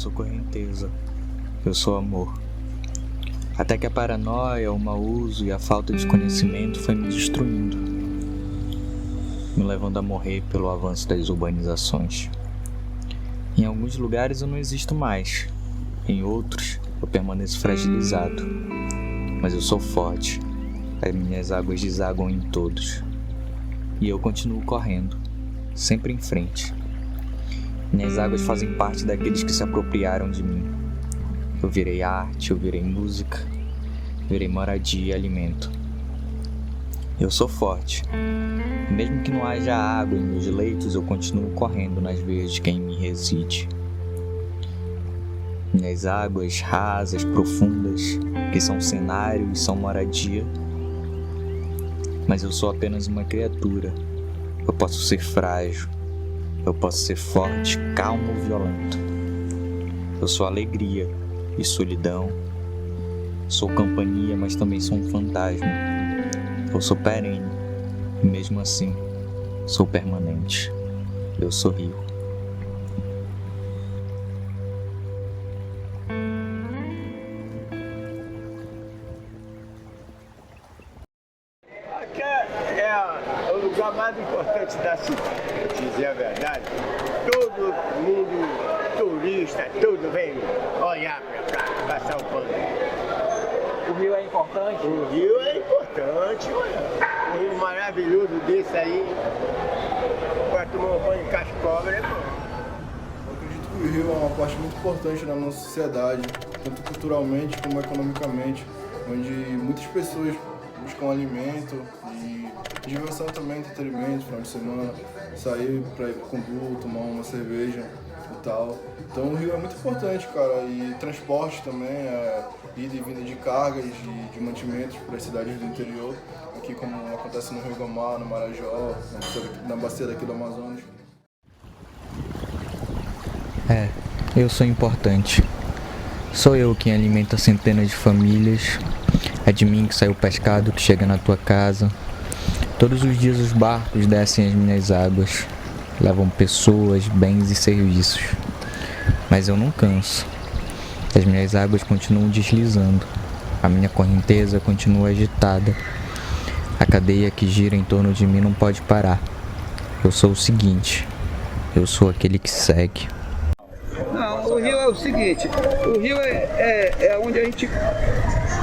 sou correnteza, eu sou amor. Até que a paranoia, o mau uso e a falta de conhecimento foi me destruindo, me levando a morrer pelo avanço das urbanizações. Em alguns lugares eu não existo mais, em outros eu permaneço fragilizado, mas eu sou forte, as minhas águas desaguam em todos, e eu continuo correndo, sempre em frente. Minhas águas fazem parte daqueles que se apropriaram de mim. Eu virei arte, eu virei música, virei moradia e alimento. Eu sou forte. Mesmo que não haja água em meus leitos, eu continuo correndo nas veias de quem me reside. Minhas águas rasas, profundas, que são cenário e são moradia. Mas eu sou apenas uma criatura. Eu posso ser frágil. Eu posso ser forte, calmo ou violento. Eu sou alegria e solidão. Sou companhia, mas também sou um fantasma. Eu sou perene e mesmo assim sou permanente. Eu sou rio. Aqui é o lugar mais importante da cidade, pra dizer a verdade. Todo mundo, turista, tudo vem olhar pra cá, passar o pano. O rio é importante? O rio é importante, olha. Um rio maravilhoso desse aí, pra tomar um banho de cascobra é bom. Eu acredito que o rio é uma parte muito importante na nossa sociedade, tanto culturalmente como economicamente, onde muitas pessoas buscam alimento e diversão também, entretenimento, final de semana, sair pra ir com o grupo, tomar uma cerveja e tal. Então o rio é muito importante, cara, e transporte também, ida e vinda de cargas, de mantimentos para as cidades do interior, aqui como acontece no Rio Gomar, no Marajó, na bacia daqui do Amazonas. Eu sou importante. Sou eu quem alimenta centenas de famílias. É de mim que sai o pescado que chega na tua casa. Todos os dias os barcos descem as minhas águas, levam pessoas, bens e serviços. Mas eu não canso. As minhas águas continuam deslizando. A minha correnteza continua agitada. A cadeia que gira em torno de mim não pode parar. Eu sou o seguinte. Eu sou aquele que segue. Não, o rio é o seguinte, o rio é onde a gente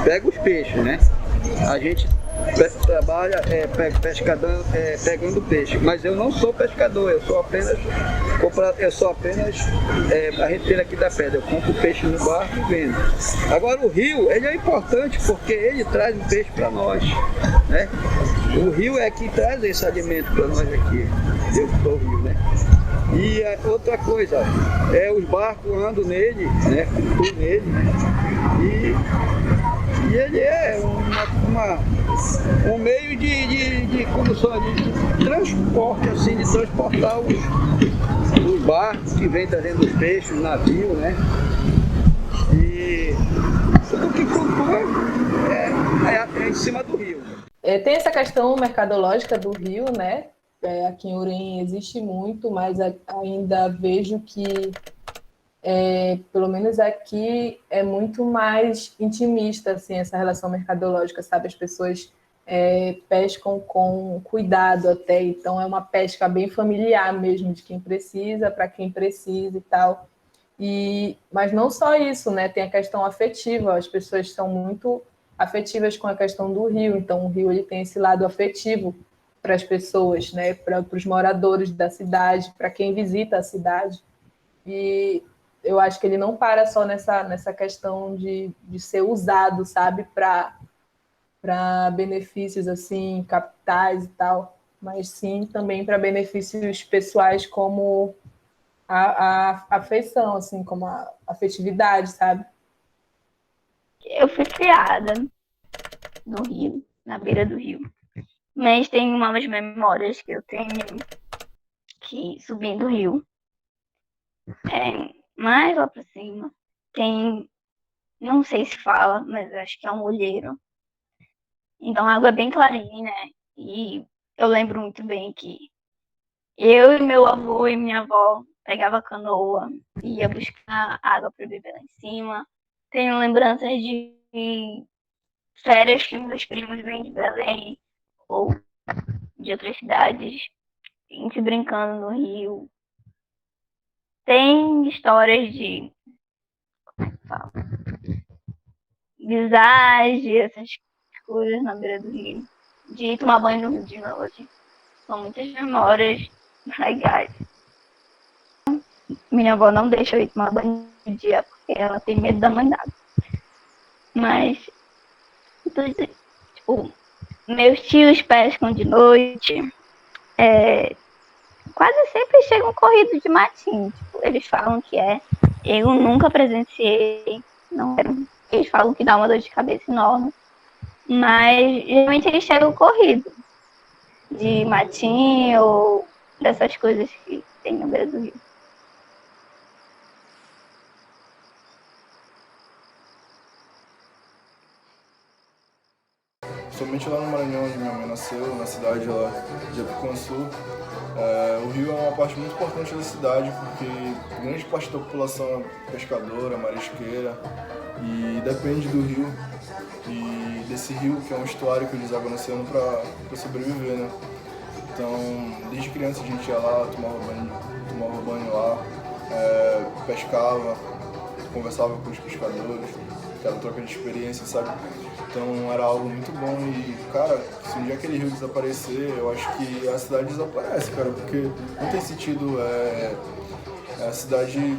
pega os peixes, né? A gente trabalha pescador, pegando peixe, mas eu não sou pescador, eu sou apenas barreteiro aqui da pedra. Eu compro peixe no barco e vendo. Agora o rio, ele é importante porque ele traz o peixe para nós, né? O rio é que traz esse alimento para nós aqui, dentro do rio, né? E outra coisa, os barcos andam nele, né? Por nele, e ele é um meio de condução, de transporte, assim, de transportar os barcos que vêm trazendo os peixes, os navios, né? E tudo que flutua é em cima do rio. Tem essa questão mercadológica do rio, né? Aqui em Urém existe muito, mas ainda vejo que, pelo menos aqui, é muito mais intimista, assim, essa relação mercadológica, sabe? As pessoas pescam com cuidado até, então é uma pesca bem familiar mesmo, de quem precisa, para quem precisa e tal. Mas não só isso, né? Tem a questão afetiva, as pessoas são muito afetivas com a questão do rio, então o rio ele tem esse lado afetivo para as pessoas, né? Para os moradores da cidade, para quem visita a cidade. E eu acho que ele não para só nessa questão de ser usado, sabe, para benefícios assim, capitais e tal, mas sim também para benefícios pessoais como a afeição, assim, como a afetividade, sabe? Eu fui criada no Rio, na beira do rio. Mas tem umas memórias que eu tenho que subindo o rio. Mais lá pra cima tem, não sei se fala, mas acho que é um olheiro. Então a água é bem clarinha, né? E eu lembro muito bem que eu e meu avô e minha avó, pegava canoa, ia buscar água para beber lá em cima. Tenho lembranças de férias que meus primos vêm de Belém ou de outras cidades, a gente brincando no rio. Tem histórias de visagem, essas coisas na beira do rio. De tomar banho no rio de noite. São muitas memórias legais. Minha avó não deixa eu ir tomar banho no dia porque ela tem medo da mãe d'água. Mas, tipo, meus tios pescam de noite. Quase sempre chegam corridos de matinho. Tipo, eles falam que é. Eu nunca presenciei. Não quero. Eles falam que dá uma dor de cabeça enorme. Mas geralmente eles chegam corrido. De matinho ou dessas coisas que tem no beira do rio. Somente lá no Maranhão, onde minha mãe nasceu, na cidade lá de Apucançu, o rio é uma parte muito importante da cidade, porque grande parte da população é pescadora, marisqueira, e depende do rio, e desse rio, que é um estuário que eles água no oceano para sobreviver, né? Então, desde criança a gente ia lá, tomava banho lá, pescava, conversava com os pescadores, aquela troca de experiência, sabe? Então era algo muito bom e, cara, se um dia aquele rio desaparecer, eu acho que a cidade desaparece, cara, porque não tem sentido a cidade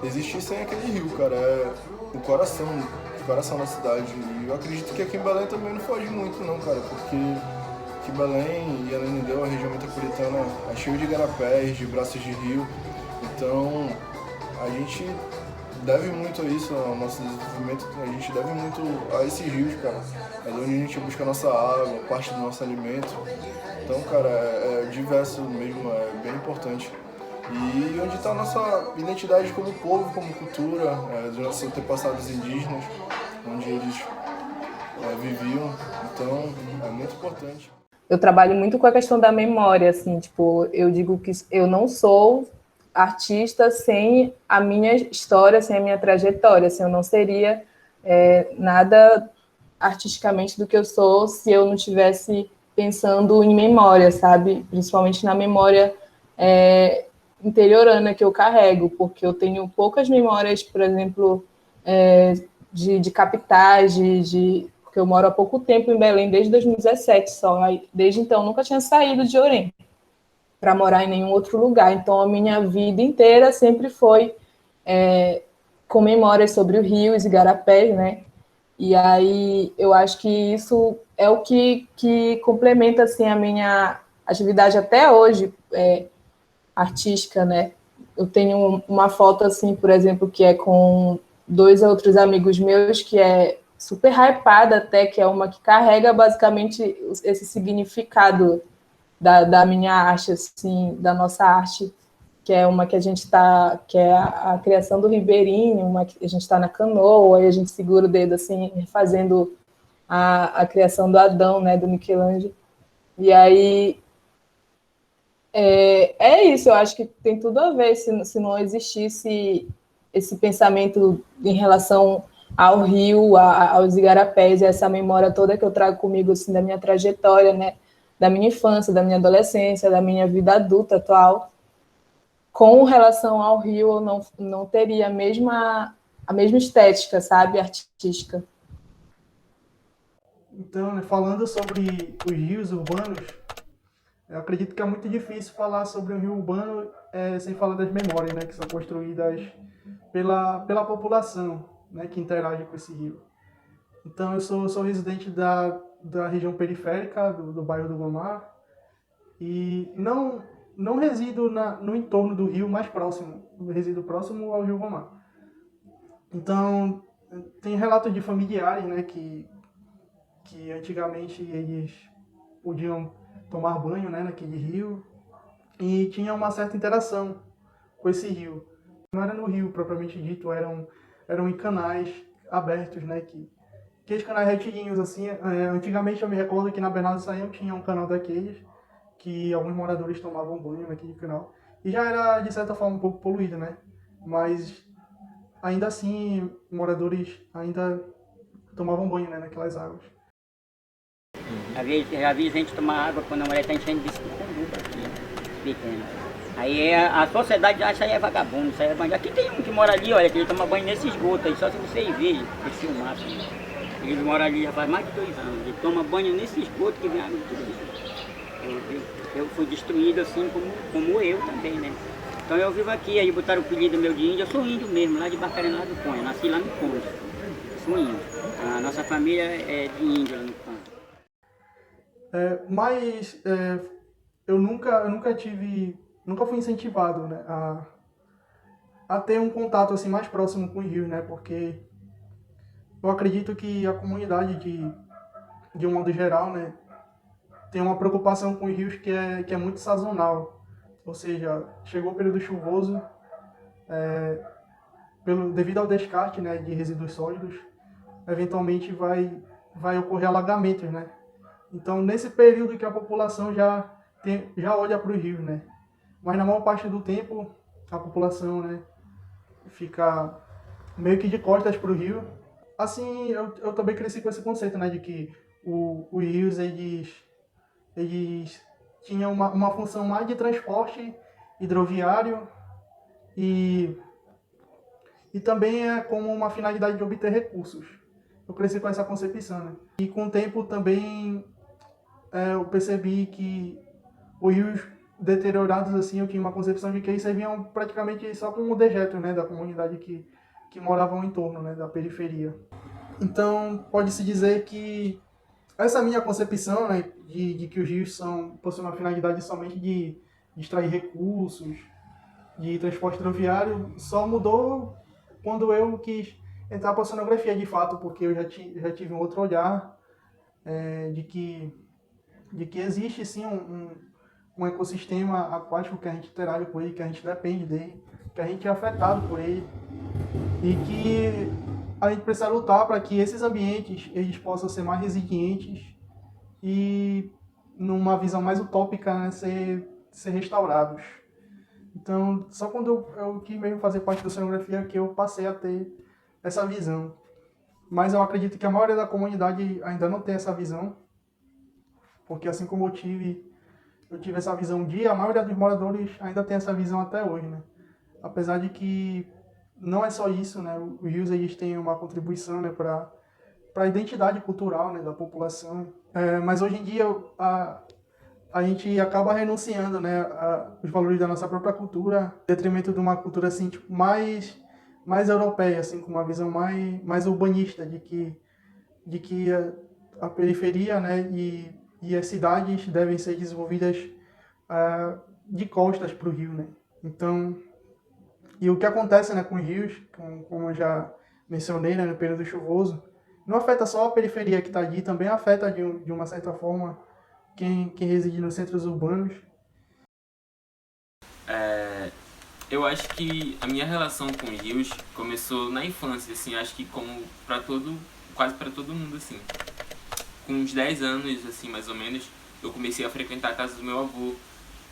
existir sem aquele rio, cara, é o coração da cidade. E eu acredito que aqui em Belém também não foge muito não, cara, porque aqui Belém e Ananindeua, a região metropolitana, é cheio de igarapés, de braços de rio, então a gente deve muito a isso, ao nosso desenvolvimento, a gente deve muito a esses rios, cara. É de onde a gente busca a nossa água, parte do nosso alimento. Então, cara, é diverso mesmo, é bem importante. E onde está a nossa identidade como povo, como cultura, dos nossos antepassados indígenas, onde eles viviam. Então, é muito importante. Eu trabalho muito com a questão da memória, assim, tipo, eu digo que eu não sou artista sem a minha história, sem a minha trajetória, assim, eu não seria nada artisticamente do que eu sou se eu não estivesse pensando em memória, sabe? Principalmente na memória interiorana que eu carrego, porque eu tenho poucas memórias, por exemplo, de capitais, porque eu moro há pouco tempo em Belém, desde 2017 só, desde então nunca tinha saído de Orem para morar em nenhum outro lugar. Então, a minha vida inteira sempre foi com memórias sobre o rio, os igarapés, né? E aí, eu acho que isso é o que complementa, assim, a minha atividade até hoje, artística, né? Eu tenho uma foto, assim, por exemplo, que é com 2 outros amigos meus, que é super hypada até, que é uma que carrega, basicamente, esse significado da minha arte, assim, da nossa arte, que é uma que a gente está, que é a criação do ribeirinho, uma que a gente está na canoa, e a gente segura o dedo, assim, fazendo a criação do Adão, né, do Michelangelo. E aí, isso, eu acho que tem tudo a ver, se não existisse esse pensamento em relação ao rio, aos igarapés, e essa memória toda que eu trago comigo, assim, da minha trajetória, né, da minha infância, da minha adolescência, da minha vida adulta atual, com relação ao rio, eu não teria a mesma estética, sabe, artística. Então, né, falando sobre os rios urbanos, eu acredito que é muito difícil falar sobre um rio urbano sem falar das memórias, né, que são construídas pela população, né, que interage com esse rio. Então, eu sou residente da região periférica do bairro do Gomar e não resido no entorno do rio mais próximo, eu resido próximo ao rio Gomar. Então, tem relatos de familiares, né, que antigamente eles podiam tomar banho, né, naquele rio e tinha uma certa interação com esse rio. Não era no rio propriamente dito, eram em canais abertos, né, aqueles canais retilíneos, assim. Antigamente eu me recordo que na Bernardo Sayão tinha um canal daqueles que alguns moradores tomavam banho naquele canal. e já era, de certa forma, um pouco poluída, né? Mas, ainda assim, moradores ainda tomavam banho, né, naquelas águas. Já vi gente tomar água quando a mulher está enchendo de escunduba aqui, pequeno. Aí a sociedade acha que é vagabundo, isso aí é bandido. Aqui tem um que mora ali, olha, que ele toma banho nesse esgoto aí, só se vocês verem, esse filmar assim. Ele mora ali já faz mais de 2 anos, ele toma banho nesse esgoto que vem água de tudo isso. Eu fui destruído assim como eu também, né? Então eu vivo aqui, aí botaram o apelido meu de índio, eu sou índio mesmo, lá de Barcarena, lá do Conha, nasci lá no Conha, sou índio. A nossa família é de índio lá no Conha. Mas eu nunca fui incentivado, né, a ter um contato assim mais próximo com os rios, né, porque eu acredito que a comunidade de um modo geral, né, tem uma preocupação com os rios que é muito sazonal, ou seja, chegou o período chuvoso, devido ao descarte, né, de resíduos sólidos, eventualmente vai ocorrer alagamentos, né. Então, nesse período que a população já olha para o rio, né? Mas na maior parte do tempo, a população, né, fica meio que de costas para o rio. Assim, eu também cresci com esse conceito, né, de que os rios, eles tinham uma função mais de transporte hidroviário e também como uma finalidade de obter recursos. Eu cresci com essa concepção, né? E com o tempo também eu percebi que os rios deteriorados, assim, eu tinha uma concepção de que eles serviam praticamente só como dejetos, né, da comunidade que moravam em torno, né, da periferia. Então, pode-se dizer que essa minha concepção, né, de que os rios possuem uma finalidade somente de extrair recursos, de transporte hidroviário, só mudou quando eu quis entrar para a oceanografia de fato, porque eu já tive um outro olhar de que existe sim um ecossistema aquático que a gente interage com ele, que a gente depende dele, que a gente é afetado por ele e que a gente precisa lutar para que esses ambientes eles possam ser mais resilientes e, numa visão mais utópica, né, ser restaurados. Então, só quando eu quis mesmo fazer parte da oceanografia que eu passei a ter essa visão. Mas eu acredito que a maioria da comunidade ainda não tem essa visão, porque assim como eu tive essa visão um dia, a maioria dos moradores ainda tem essa visão até hoje, né? Apesar de que não é só isso, né? Os rios eles têm uma contribuição, né, para a identidade cultural, né, da população. Mas hoje em dia a gente acaba renunciando, né, os valores da nossa própria cultura, em detrimento de uma cultura assim, tipo, mais europeia, assim, com uma visão mais urbanista de que a periferia, né, e as cidades devem ser desenvolvidas de costas para o rio, né? Então, e o que acontece, né, com os rios, como eu já mencionei, né, no período chuvoso, não afeta só a periferia que está ali, também afeta de uma certa forma quem reside nos centros urbanos. Eu acho que a minha relação com os rios começou na infância, assim, acho que como quase para todo mundo, assim. Com uns 10 anos, assim, mais ou menos, eu comecei a frequentar a casa do meu avô.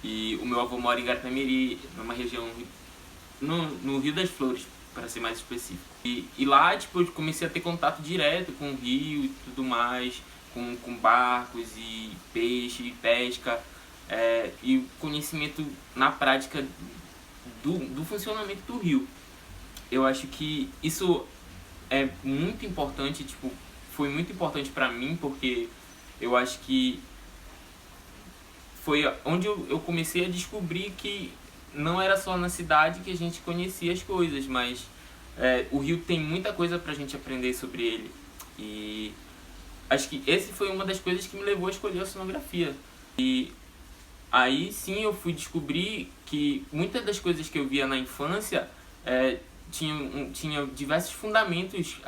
E o meu avô mora em Garapé-Miri, numa região, no Rio das Flores, para ser mais específico. E lá, tipo, eu comecei a ter contato direto com o rio e tudo mais, com barcos e peixe e pesca, e conhecimento na prática do funcionamento do rio. Eu acho que isso é muito importante, tipo, foi muito importante para mim, porque eu acho que foi onde eu comecei a descobrir que não era só na cidade que a gente conhecia as coisas, mas o rio tem muita coisa pra gente aprender sobre ele. E acho que esse foi uma das coisas que me levou a escolher a oceanografia. E aí sim eu fui descobrir que muitas das coisas que eu via na infância tinha diversos fundamentos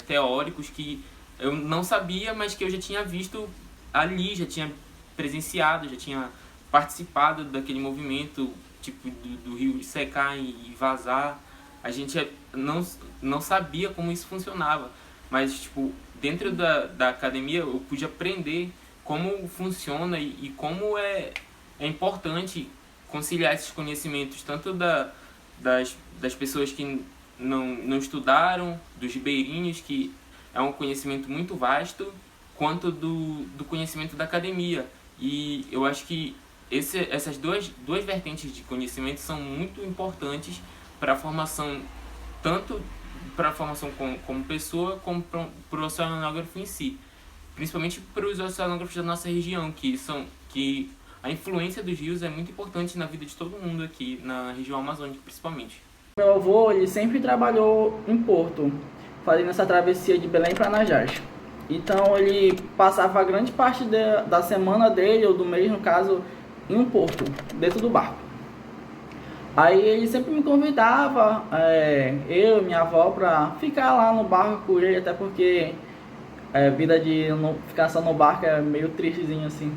teóricos que eu não sabia, mas que eu já tinha visto ali, já tinha presenciado, já tinha participado daquele movimento, tipo, do rio secar e vazar. A gente não sabia como isso funcionava, mas, tipo, dentro da academia eu pude aprender como funciona e como é importante conciliar esses conhecimentos, tanto das pessoas que não estudaram, dos ribeirinhos, que é um conhecimento muito vasto, quanto do conhecimento da academia. E eu acho que essas duas vertentes de conhecimento são muito importantes para a formação, tanto para a formação como pessoa, como para o oceanógrafo em si. Principalmente para os oceanógrafos da nossa região, que a influência dos rios é muito importante na vida de todo mundo aqui, na região amazônica principalmente. Meu avô, ele sempre trabalhou em Porto, fazendo essa travessia de Belém para Anajás. Então ele passava grande parte da semana dele, ou do mês no caso, em um porto, dentro do barco. Aí ele sempre me convidava, eu e minha avó, para ficar lá no barco com ele, até porque a vida de não ficar só no barco é meio tristezinho assim.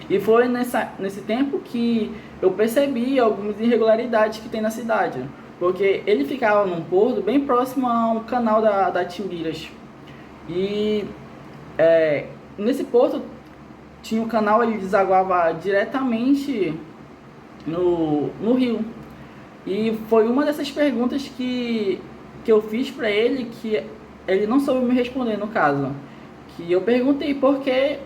E foi nesse tempo que eu percebi algumas irregularidades que tem na cidade, porque ele ficava num porto bem próximo a um canal da Timbiras. E nesse porto tinha um canal, ele desaguava diretamente no rio. E foi uma dessas perguntas que eu fiz para ele, que ele não soube me responder no caso. Que eu perguntei por que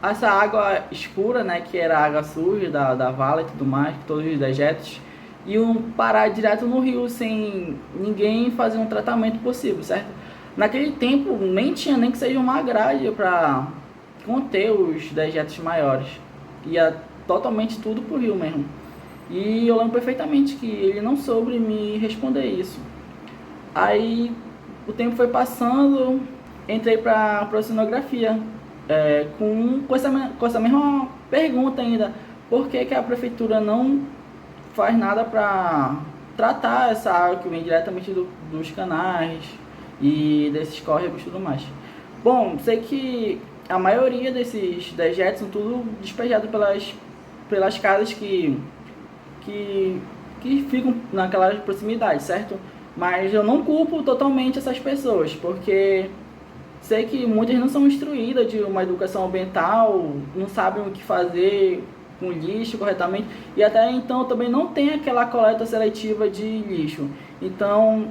essa água escura, né, que era água suja da vala e tudo mais, todos os dejetos, iam parar direto no rio sem ninguém fazer um tratamento possível, certo? Naquele tempo nem tinha nem que seja uma grade para conter os dejetos maiores. Ia totalmente tudo pro rio mesmo. E eu lembro perfeitamente que ele não soube me responder isso. Aí o tempo foi passando, entrei para a oceanografia com essa mesma pergunta ainda. Por que a prefeitura não faz nada para tratar essa água que vem diretamente dos canais e desses córregos e tudo mais? Bom, sei que a maioria desses dejetos são tudo despejados pelas casas que ficam naquela proximidade, certo? Mas eu não culpo totalmente essas pessoas, porque sei que muitas não são instruídas de uma educação ambiental, não sabem o que fazer com lixo corretamente, e até então também não tem aquela coleta seletiva de lixo. Então,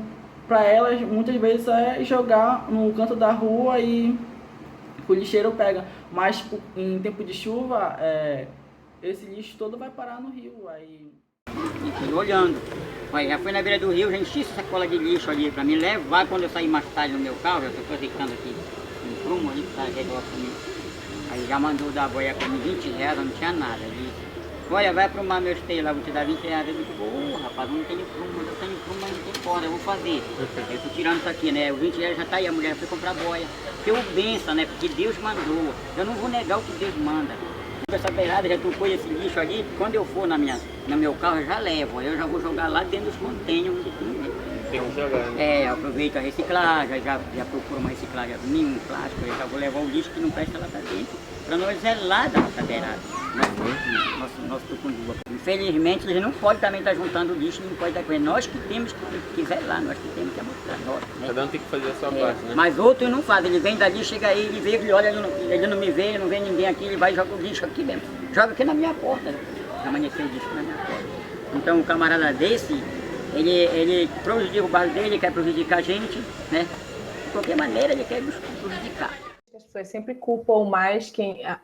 para elas, muitas vezes é jogar no canto da rua e o lixeiro pega. Mas em tempo de chuva, esse lixo todo vai parar no rio. Aí... E olhando. Olha, já fui na beira do rio, já enchi essa sacola de lixo ali para me levar quando eu sair mais tarde no meu carro. Já estou aproveitando aqui um prumo ali, que tá legal comigo. Aí já mandou dar boia para mim, 20 reais, não tinha nada. Ele disse, olha, vai aprumar meu esteio lá, vou te dar 20 reais. Eu digo, rapaz, eu não tenho prumo, eu tenho prumo, mas não tem corda, eu vou fazer. Eu tô tirando isso aqui, né? Os 20 reais já tá aí, a mulher foi comprar boia. Que eu benção, né? Porque Deus mandou. Eu não vou negar o que Deus manda. Essa beirada, já tocou esse lixo ali, quando eu for no meu carro eu já levo, eu já vou jogar lá dentro dos containers. Tem que jogar, né? Aproveito a reciclagem, já procuro uma reciclagem, nenhum plástico, eu já vou levar o lixo que não presta lá pra dentro, para nós zelar da nossa beirada, nosso tucunduva. Infelizmente eles não podem também estar juntando lixo, não pode dar coisa. Nós que temos que zelar, nós que temos que mostrar, né? Cada um tem que fazer a sua parte, né? Mas outros não fazem, ele vem dali, chega aí, ele vê, ele olha, ele não me vê, ele não vê ninguém aqui, ele vai e joga o lixo aqui mesmo. Joga aqui na minha porta, né? Amanheceu o lixo na minha porta. Então um camarada desse, ele prejudica o bairro dele, ele quer prejudicar a gente, né? De qualquer maneira ele quer nos prejudicar. As pessoas sempre culpam mais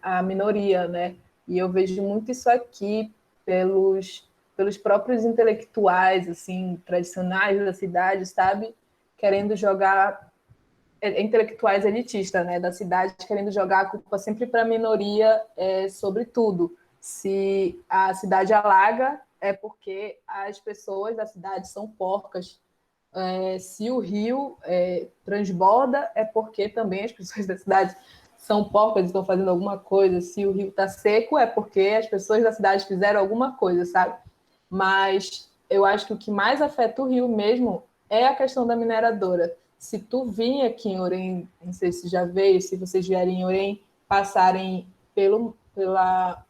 a minoria, né? E eu vejo muito isso aqui pelos próprios intelectuais, assim, tradicionais da cidade, sabe? Querendo jogar, intelectuais elitistas, né, da cidade, querendo jogar a culpa sempre para a minoria sobre tudo. Se a cidade alaga, é porque as pessoas da cidade são porcas. Se o rio transborda, é porque também as pessoas da cidade são porcas e estão fazendo alguma coisa. Se o rio está seco, é porque as pessoas da cidade fizeram alguma coisa, sabe? Mas eu acho que o que mais afeta o rio mesmo é a questão da mineradora. Se tu vir aqui em Orem, não sei se já veio, se vocês vierem em Orem, passarem pela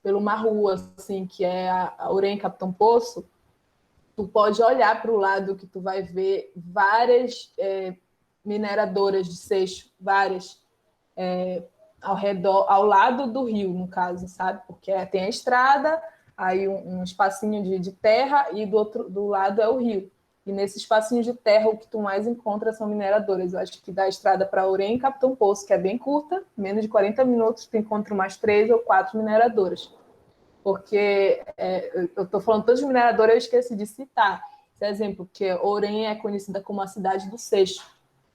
uma rua, assim, que é a Orem Capitão Poço, tu pode olhar para o lado que tu vai ver várias mineradoras de seixo, várias, ao redor, ao lado do rio, no caso, sabe? Porque tem a estrada, aí um espacinho de terra e do lado é o rio. E nesse espacinho de terra, o que tu mais encontra são mineradoras. Eu acho que da estrada para Orem e Capitão Poço, que é bem curta, menos de 40 minutos, tu encontra umas 3 ou 4 mineradoras. Porque eu estou falando todas as mineradoras, eu esqueci de citar. Esse exemplo, porque Orem é conhecida como a cidade do seixo.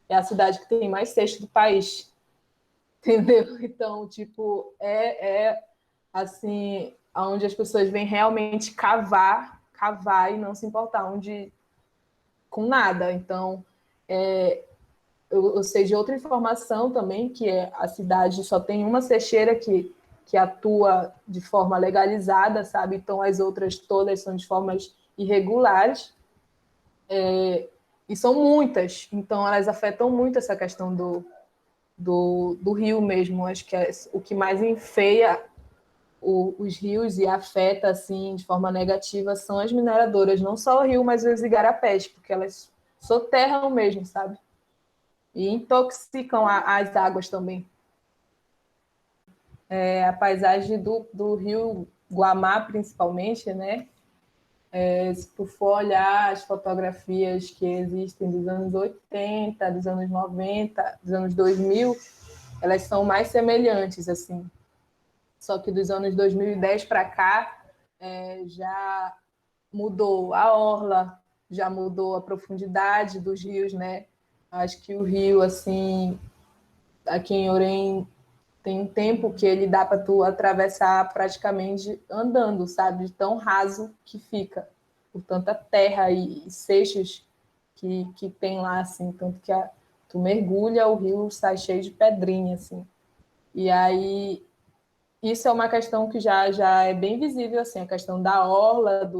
É a cidade que tem mais seixo do país. Entendeu? Então, tipo, assim, onde as pessoas vêm realmente cavar e não se importar com nada. Então, eu sei de outra informação também, que a cidade só tem uma seixeira que atua de forma legalizada, sabe? Então, as outras todas são de formas irregulares. E são muitas. Então, elas afetam muito essa questão do rio mesmo. Acho que é o que mais enfeia os rios e afeta assim de forma negativa são as mineradoras, não só o rio, mas os igarapés, porque elas soterram mesmo, sabe? E intoxicam as águas também. A paisagem do rio Guamá, principalmente, né? Se tu for olhar as fotografias que existem dos anos 80, dos anos 90, dos anos 2000, elas são mais semelhantes, assim. Só que dos anos 2010 para cá, já mudou a orla, já mudou a profundidade dos rios, né? Acho que o rio, assim, aqui em Orem, tem um tempo que ele dá para tu atravessar praticamente andando, sabe? De tão raso que fica, por tanta terra e seixos que tem lá, assim. Tanto que tu mergulha, o rio sai cheio de pedrinha, assim. E aí, isso é uma questão que já é bem visível, assim, a questão da orla,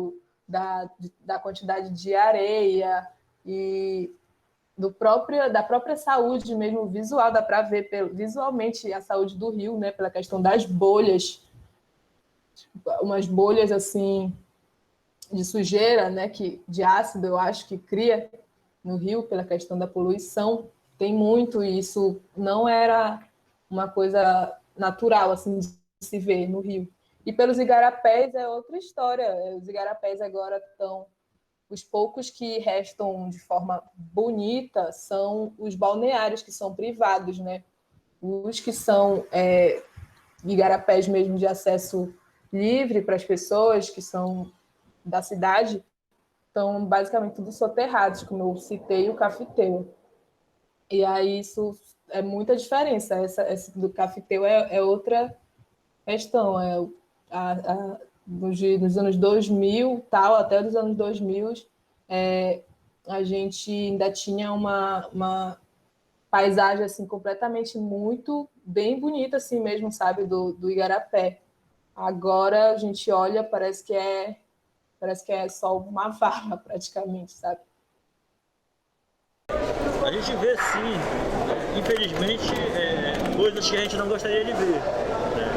da quantidade de areia e da própria saúde mesmo visual, dá para ver visualmente a saúde do rio, né, pela questão das bolhas, umas bolhas assim de sujeira, né, de ácido, eu acho que cria no rio pela questão da poluição, tem muito, e isso não era uma coisa natural assim de se ver no rio. E pelos igarapés é outra história. Os igarapés agora estão... Os poucos que restam de forma bonita são os balneários, que são privados, né? Os que são igarapés mesmo de acesso livre para as pessoas, que são da cidade, estão basicamente tudo soterrados, como eu citei, o Cafeteu. E aí isso é muita diferença. Essa do Cafeteu é outra questão. Dos anos 2000, tal, até dos anos 2000, a gente ainda tinha uma paisagem assim completamente muito bem bonita assim mesmo, sabe, do igarapé. Agora a gente olha, parece que é só uma vala praticamente, sabe? A gente vê sim, infelizmente, coisas que a gente não gostaria de ver, né?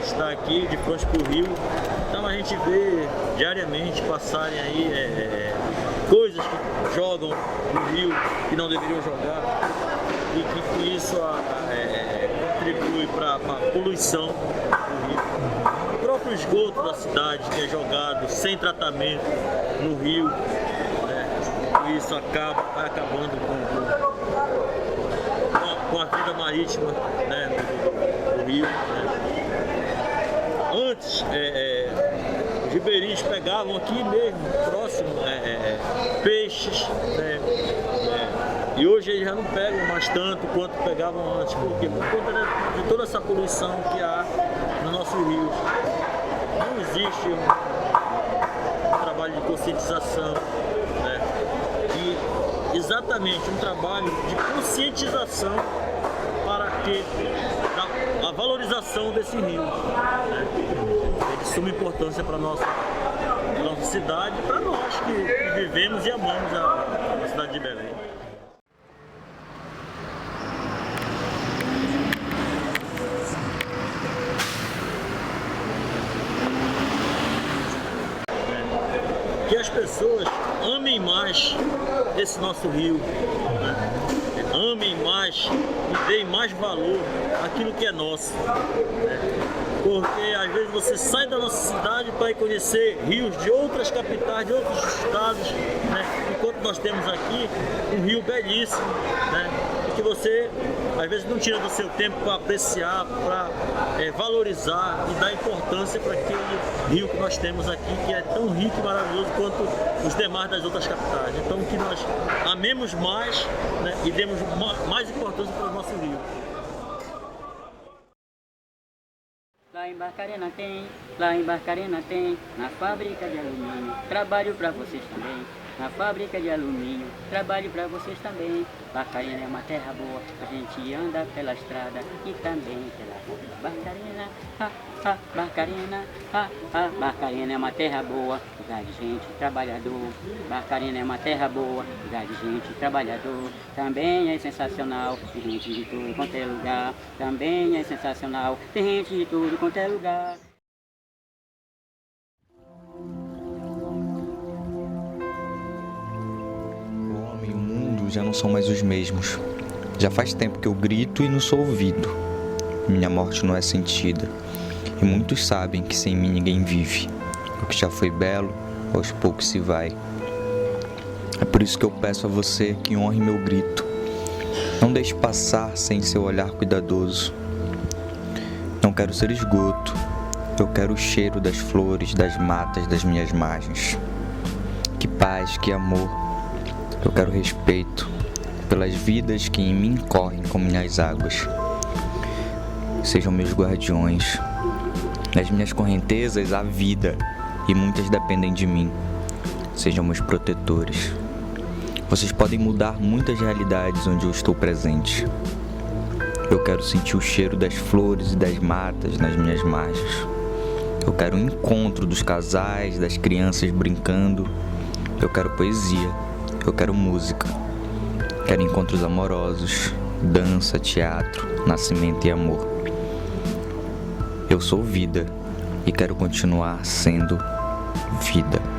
Está aqui de frente para o rio, então a gente vê diariamente passarem aí coisas que jogam no rio que não deveriam jogar e que com isso contribui para a poluição do rio. O próprio esgoto da cidade que é jogado sem tratamento no rio, né? E isso vai acabando com a vida marítima, né, do rio, né? Antes, os ribeirinhos pegavam aqui mesmo, próximo, peixes, né? E hoje eles já não pegam mais tanto quanto pegavam antes. Por quê? Por conta de toda essa poluição que há no nosso rio. Não existe um trabalho de conscientização, né? E exatamente um trabalho de conscientização para que a valorização desse rio, né? É de suma importância para a nossa cidade, para nós que vivemos e amamos a cidade de Belém. Que as pessoas amem mais esse nosso rio, né? amem mais e deem mais valor àquilo que é nosso. Porque às vezes você sai da nossa cidade para ir conhecer rios de outras capitais, de outros estados, né? Enquanto nós temos aqui um rio belíssimo, né? E que você às vezes não tira do seu tempo para apreciar, para valorizar e dar importância para aquele rio que nós temos aqui, que é tão rico e maravilhoso quanto os demais das outras capitais. Então que nós amemos mais, né? E demos mais importância para o nosso rio. Lá em Barcarena tem, na fábrica de alumínio, trabalho pra vocês também. Na fábrica de alumínio, trabalho pra vocês também. Barcarena é uma terra boa, a gente anda pela estrada e também pela rua. Barcarena, Barcarena, Barcarena é uma terra boa, lugar de gente trabalhador. Barcarena é uma terra boa, lugar de gente trabalhador. Também é sensacional, tem gente de tudo quanto é lugar. Também é sensacional, tem gente de tudo quanto é lugar. Já não são mais os mesmos. Já faz tempo que eu grito e não sou ouvido. Minha morte não é sentida. E muitos sabem que sem mim ninguém vive. O que já foi belo, aos poucos se vai. É por isso que eu peço a você que honre meu grito. Não deixe passar sem seu olhar cuidadoso. Não quero ser esgoto. Eu quero o cheiro das flores, das matas, das minhas margens. Que paz, que amor. Eu quero respeito pelas vidas que em mim correm como minhas águas. Sejam meus guardiões. Nas minhas correntezas há vida e muitas dependem de mim. Sejam meus protetores. Vocês podem mudar muitas realidades onde eu estou presente. Eu quero sentir o cheiro das flores e das matas nas minhas margens. Eu quero o encontro dos casais, das crianças brincando. Eu quero poesia. Eu quero música, quero encontros amorosos, dança, teatro, nascimento e amor. Eu sou vida e quero continuar sendo vida.